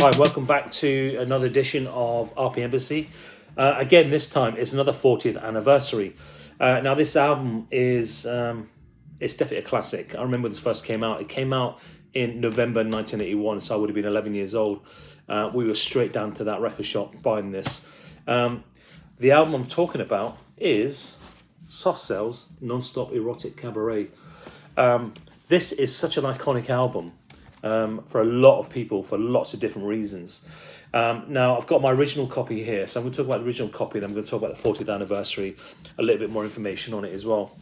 Hi, welcome back to another edition of RPMbassy. Again, this time it's another 40th anniversary. Now, this album is it's definitely a classic. I remember when this first came out. It came out in November 1981, so I would have been 11 years old. We were straight down to that record shop buying this. The album I'm talking about is Soft Cell's Non-Stop Erotic Cabaret. This is such an iconic album. For a lot of people, for lots of different reasons. Now, I've got my original copy here, so I'm going to talk about the original copy, and I'm going to talk about the 40th anniversary, a little bit more information on it as well.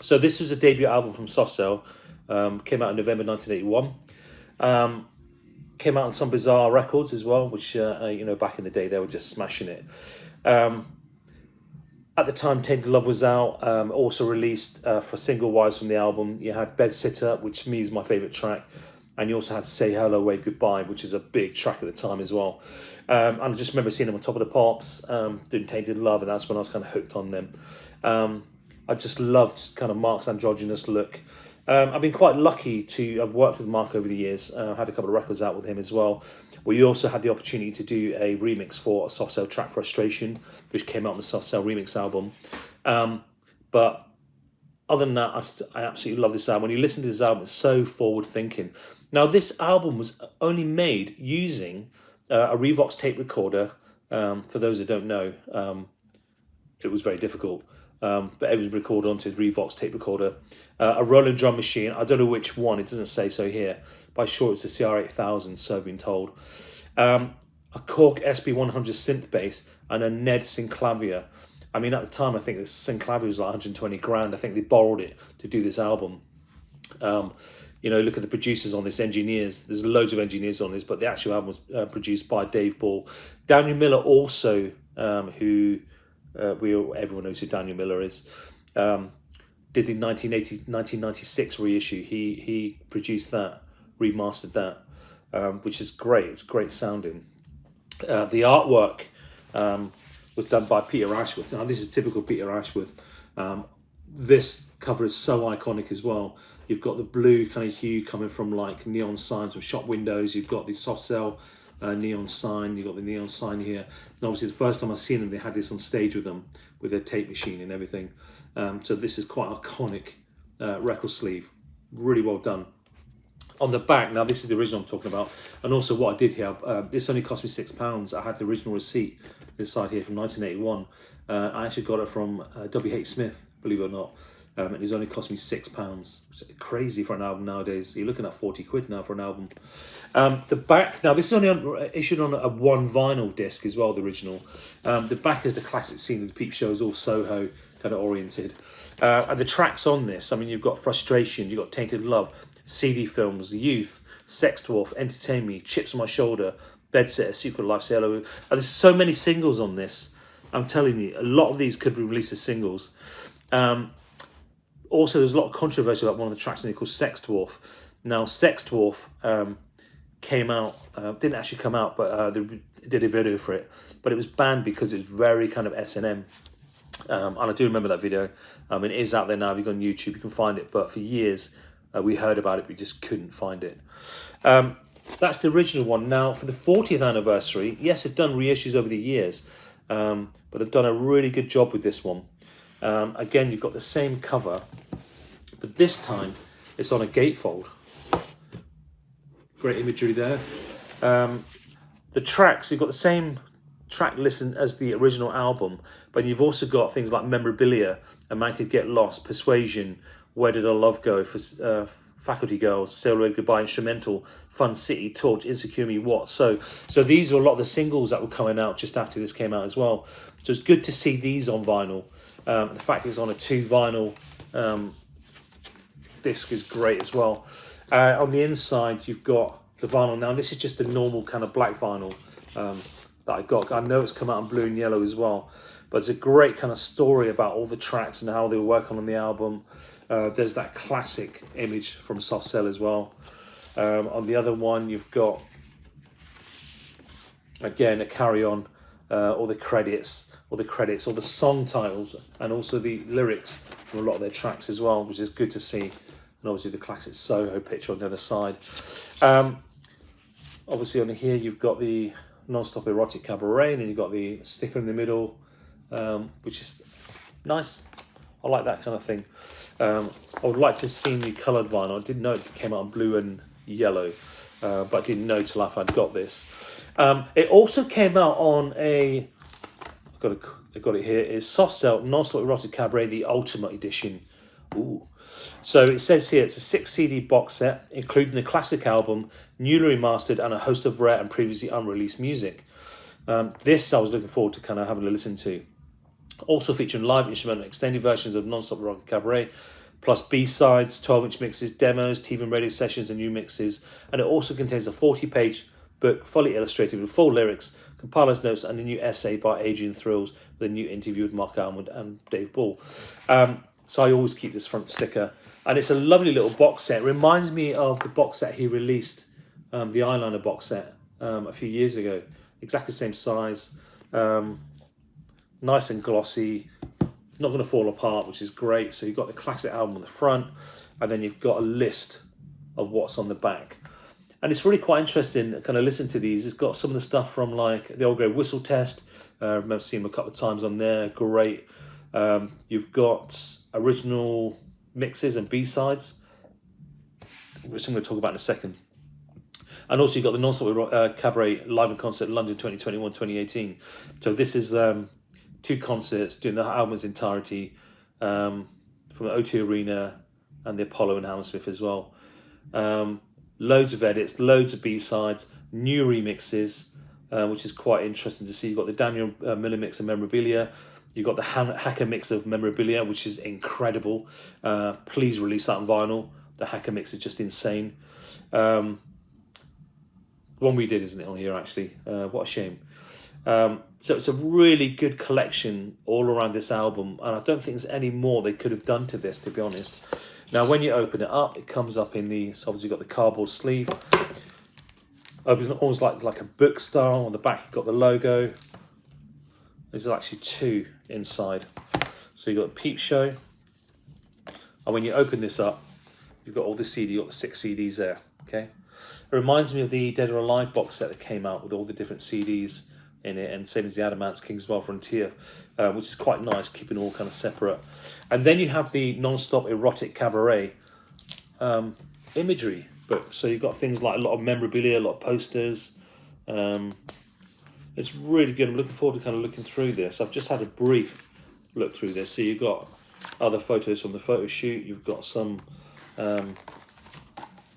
So this was a debut album from Soft Cell, came out in November 1981. Came out on some Bizarre Records as well, which, back in the day, they were just smashing it. At the time, Tainted Love was out, also released for single-wise from the album. You had Bed Sitter, which to me is my favourite track. And you also had Say Hello, Wave Goodbye, which is a big track at the time as well. And I just remember seeing them on Top of the Pops, doing Tainted Love, and that's when I was kind of hooked on them. I just loved kind of Marc's androgynous look. I've been quite lucky to have worked with Marc over the years. Had a couple of records out with him as well. We also had the opportunity to do a remix for a Soft Cell track, Frustration, which came out on the Soft Cell remix album. But other than that, I absolutely love this album. When you listen to this album, it's so forward-thinking. Now, this album was only made using a Revox tape recorder. For those that don't know, it was very difficult. But it was recorded onto his Revox tape recorder. A Roland drum machine, I don't know which one, it doesn't say so here, but I'm sure it's the CR8000, so I've been told. A Korg SB100 synth bass and a Ned synclavier. I mean, at the time, I think the synclavier was like 120 grand. I think they borrowed it to do this album. Look at the producers on this, engineers. There's loads of engineers on this, but the actual album was produced by Dave Ball. Daniel Miller also, everyone knows who Daniel Miller is, did the 1996 reissue. He produced that, remastered that, which is great. It's great sounding. The artwork was done by Peter Ashworth. Now, this is typical Peter Ashworth. This cover is so iconic as well. You've got the blue kind of hue coming from like neon signs from shop windows. You've got the Soft Cell neon sign. You've got the neon sign here. And obviously the first time I've seen them, they had this on stage with them with their tape machine and everything. So this is quite iconic record sleeve. Really well done. On the back, now this is the original I'm talking about. And also what I did here, this only cost me £6. I had the original receipt this side here from 1981. I actually got it from W.H. Smith, believe it or not. And it's only cost me £6. It's crazy for an album nowadays. You're looking at 40 quid now for an album. The back, now this is only issued on a one vinyl disc as well, the original. The back is the classic scene of the Peep Show, is all Soho kind of oriented. And the tracks on this, I mean, you've got Frustration, you've got Tainted Love, CD Films, Youth, Sex Dwarf, Entertain Me, Chips on My Shoulder, Bedsitter, Secret Life, Say Hello. There's so many singles on this. I'm telling you, a lot of these could be released as singles. Also, there's a lot of controversy about one of the tracks in it called Sex Dwarf. Now, Sex Dwarf came out, didn't actually come out, but they did a video for it. But it was banned because it's very kind of S&M. And I do remember that video. It is out there now. If you go on YouTube, you can find it. But for years, we heard about it, but we just couldn't find it. That's the original one. Now, for the 40th anniversary, yes, they've done reissues over the years, but they've done a really good job with this one. Again, you've got the same cover, but this time it's on a gatefold. Great imagery there. The tracks, you've got the same track list as the original album, but you've also got things like Memorabilia, A Man Could Get Lost, Persuasion, Where Did Our Love Go, for Faculty Girls, Sail Away Goodbye, Instrumental, Fun City, Torch, Insecure Me, What. So these are a lot of the singles that were coming out just after this came out as well. So it's good to see these on vinyl. The fact it's on a 2 vinyl disc is great as well. On the inside, you've got the vinyl. Now, this is just a normal kind of black vinyl that I got. I know it's come out in blue and yellow as well, but it's a great kind of story about all the tracks and how they were working on the album. There's that classic image from Soft Cell as well. On the other one, you've got, again, a carry-on, all the credits, all the song titles, and also the lyrics from a lot of their tracks as well, which is good to see. And obviously the classic Soho picture on the other side. Obviously on here you've got the Non-Stop Erotic Cabaret, and then you've got the sticker in the middle, which is nice. I like that kind of thing. I would like to have seen the coloured vinyl. I didn't know it came out in blue and yellow, but I didn't know till after I'd got this. It also came out on a, I've got it here, is Soft Cell Non-Stop Erotic Cabaret, the Ultimate Edition. Ooh. So it says here it's a 6 CD box set, including the classic album, newly remastered, and a host of rare and previously unreleased music. This I was looking forward to kind of having a listen to. Also featuring live instrumental extended versions of Non-Stop Erotic Cabaret, plus B-sides, 12-inch mixes, demos, TV and radio sessions, and new mixes. And it also contains a 40-page book, fully illustrated with full lyrics, compiler's notes, and a new essay by Adrian Thrills with a new interview with Marc Almond and Dave Ball. So I always keep this front sticker. And it's a lovely little box set. It reminds me of the box set he released, the Eyeliner box set, a few years ago. Exactly the same size. Nice and glossy. Not going to fall apart, which is great. So you've got the classic album on the front, and then you've got a list of what's on the back. And it's really quite interesting to kind of listen to these. It's got some of the stuff from like the Old Grey Whistle Test. I remember seeing them a couple of times on there. Great. You've got original mixes and B-sides, which I'm going to talk about in a second. And also you've got the Non-Stop Cabaret Live in Concert London 2021-2018. So this is 2 concerts doing the album's entirety, from the O2 Arena and the Apollo in Hammersmith as well. Loads of edits, loads of B-sides, new remixes, which is quite interesting to see. You've got the Daniel Miller mix of Memorabilia. You've got the Hacker mix of Memorabilia, which is incredible. Please release that on vinyl. The Hacker mix is just insane. The one we did isn't it on here, actually. What a shame. So it's a really good collection all around this album, and I don't think there's any more they could have done to this, to be honest. Now, when you open it up, it comes up in the, so obviously you've got the cardboard sleeve. Opens almost like a book style. On the back, you've got the logo. There's actually 2 inside. So you've got the Peep Show. And when you open this up, you've got all the CD, you've got the 6 CDs there, okay? It reminds me of the Dead or Alive box set that came out with all the different CDs in it, and same as the Adamant's King's Wild Frontier, which is quite nice, keeping all kind of separate. And then you have the Non-Stop Erotic Cabaret imagery book. So you've got things like a lot of memorabilia, a lot of posters. It's really good. I'm looking forward to kind of looking through this. I've just had a brief look through this. So you've got other photos from the photo shoot. You've got some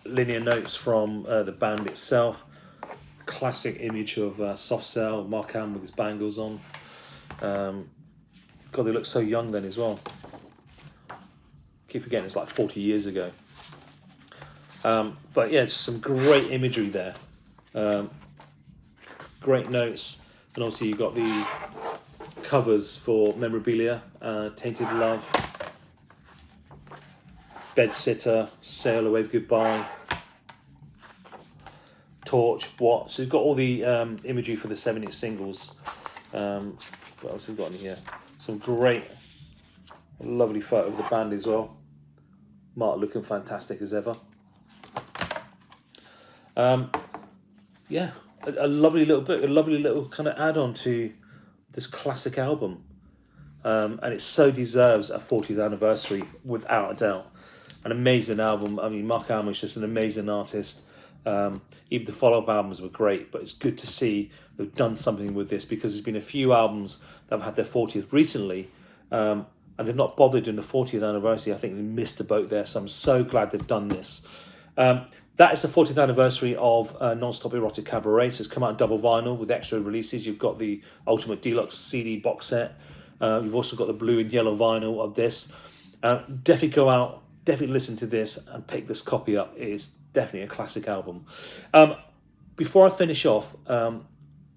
linear notes from the band itself. Classic image of Soft Cell, Marc Almond with his bangles on. God, they look so young then as well. Keep forgetting it's like 40 years ago. But yeah, just some great imagery there. Great notes. And obviously you've got the covers for Memorabilia, Tainted Love, Bed Sitter, Sail Away Goodbye, Torch, What. So you've got all the imagery for the 7-inch singles. What else have we got in here? Some great, lovely photo of the band as well. Mark looking fantastic as ever. Yeah, a lovely little book, a lovely little kind of add-on to this classic album. And it so deserves a 40th anniversary, without a doubt. An amazing album. I mean, Marc Almond is just an amazing artist. Even the follow-up albums were great, but it's good to see they've done something with this, because there's been a few albums that have had their 40th recently, and they've not bothered in the 40th anniversary. I think they missed the boat there, so I'm so glad they've done this. That is the 40th anniversary of Non-Stop Erotic Cabaret, so it's come out in double vinyl with extra releases. You've got the Ultimate Deluxe CD box set. You've also got the blue and yellow vinyl of this. Definitely go out, definitely listen to this and pick this copy up. It is definitely a classic album. Before I finish off,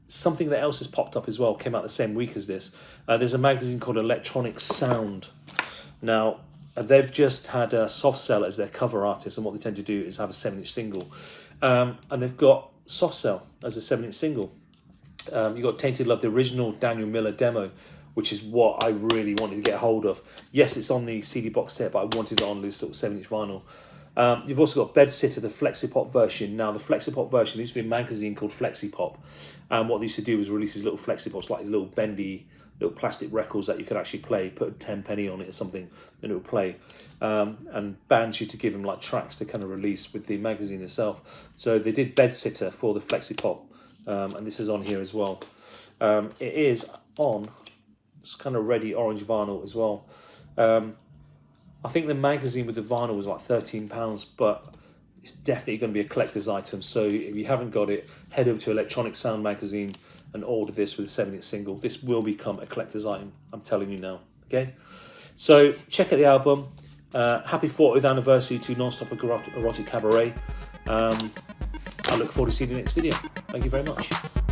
something that else has popped up as well, came out the same week as this. There's a magazine called Electronic Sound. Now, they've just had Soft Cell as their cover artist, and what they tend to do is have a 7-inch single. And they've got Soft Cell as a 7-inch single. You've got Tainted Love, the original Daniel Miller demo, which is what I really wanted to get hold of. Yes, it's on the CD box set, but I wanted it on this sort of 7-inch vinyl. You've also got Bedsitter, the Flexipop version. Now, the Flexipop version, there used to be a magazine called Flexipop, and what they used to do was release these little Flexipops, like these little bendy, little plastic records that you could actually play, put a 10p on it or something, and it would play. And bands used to give them like tracks to kind of release with the magazine itself. So they did Bedsitter for the Flexipop, and this is on here as well. It is on, it's kind of ready orange vinyl as well. I think the magazine with the vinyl was like £13, but it's definitely going to be a collector's item. So if you haven't got it, head over to Electronic Sound magazine and order this with a 7-inch single. This will become a collector's item, I'm telling you now. Okay, so check out the album. Happy 40th anniversary to Non-Stop Erotic Cabaret. I look forward to seeing you in the next video. Thank you very much.